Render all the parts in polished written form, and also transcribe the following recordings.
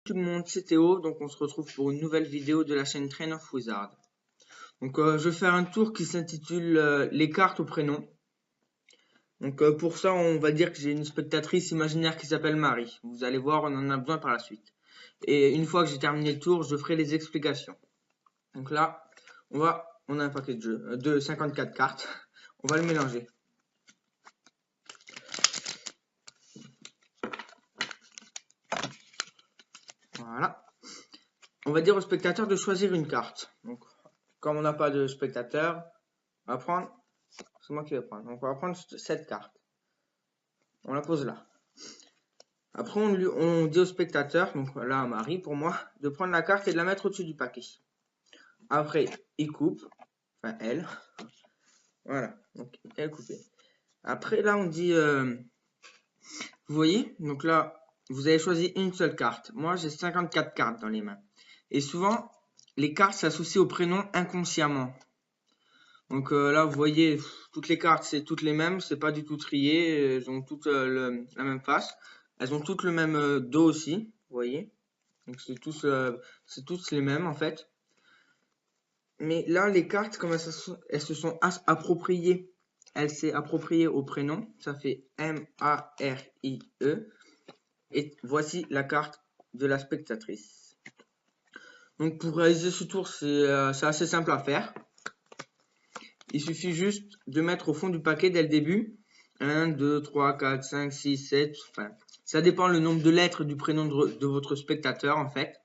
Tout le monde, c'est Théo, donc on se retrouve pour une nouvelle vidéo de la chaîne Train of Wizard. Donc je vais faire un tour qui s'intitule les cartes au prénom. Donc pour ça, on va dire que j'ai une spectatrice imaginaire qui s'appelle Marie. Vous allez voir, on en a besoin par la suite. Et une fois que j'ai terminé le tour, je ferai les explications. Donc là, on a un paquet de jeux, de 54 cartes. On va le mélanger. Voilà. On va dire au spectateur de choisir une carte. Donc, comme on n'a pas de spectateur, on va prendre. C'est moi qui vais prendre. Donc, on va prendre cette carte. On la pose là. Après, on dit au spectateur, donc là à Marie pour moi, de prendre la carte et de la mettre au-dessus du paquet. Après, il coupe. Enfin, elle. Voilà. Donc, elle coupée. Après, là, on dit. Vous voyez? Donc là, vous avez choisi une seule carte. Moi, j'ai 54 cartes dans les mains. Et souvent, les cartes s'associent au prénom inconsciemment. Donc là, vous voyez, toutes les cartes, c'est toutes les mêmes, c'est pas du tout trié, elles ont toutes la même face. Elles ont toutes le même dos aussi, vous voyez. Donc c'est tous les mêmes en fait. Mais là, les cartes, comme elles se sont appropriées, elles s'est appropriées au prénom. Ça fait M-A-R-I-E. Et voici la carte de la spectatrice. Donc pour réaliser ce tour, c'est assez simple à faire. Il suffit juste de mettre au fond du paquet dès le début 1, 2, 3, 4, 5, 6, 7, enfin, ça dépend le nombre de lettres du prénom de votre spectateur en fait.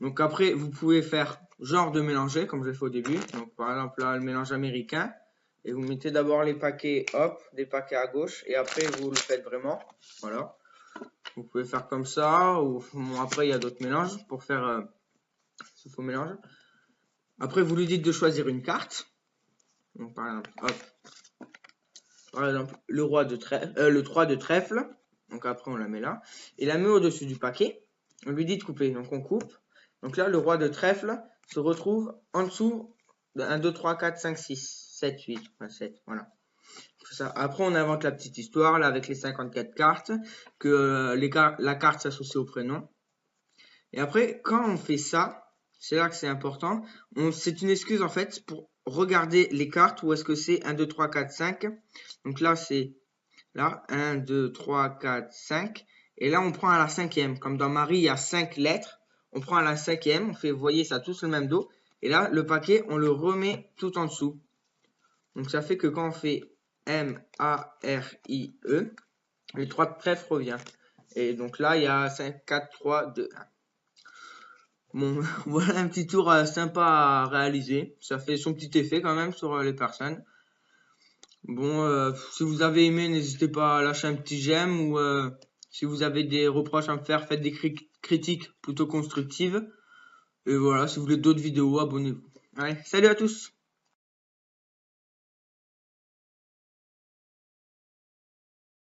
Donc après, vous pouvez faire genre de mélanger comme j'ai fait au début. Donc par exemple là, le mélange américain. Et vous mettez d'abord les paquets, hop, des paquets à gauche. Et après, vous le faites vraiment. Voilà. Vous pouvez faire comme ça. Ou bon, après, il y a d'autres mélanges pour faire ce faux mélange. Après, vous lui dites de choisir une carte. Donc par exemple, hop. Par exemple, le 3 de trèfle. Donc après, on la met là. Et la met au-dessus du paquet. On lui dit de couper. Donc on coupe. Donc là, le roi de trèfle se retrouve en dessous de 1, 2, 3, 4, 5, 6, 7, 8. Enfin 7, voilà. Après, on invente la petite histoire là avec les 54 cartes. Que la carte s'associe au prénom. Et après, quand on fait ça, c'est là que c'est important. C'est une excuse en fait pour regarder les cartes où est-ce que c'est 1, 2, 3, 4, 5. Donc là, c'est là 1, 2, 3, 4, 5. Et là, on prend à la cinquième. Comme dans Marie, il y a 5 lettres. On prend à la cinquième. On fait, vous voyez, ça a tous le même dos. Et là, le paquet, on le remet tout en dessous. Donc ça fait que quand on fait M-A-R-I-E, les 3 de trèfle revient. Et donc là, il y a 5, 4, 3, 2, 1. Bon, voilà un petit tour sympa à réaliser. Ça fait son petit effet quand même sur les personnes. Bon, si vous avez aimé, n'hésitez pas à lâcher un petit j'aime ou si vous avez des reproches à me faire, faites des critiques plutôt constructives. Et voilà, si vous voulez d'autres vidéos, abonnez-vous. Allez, salut à tous!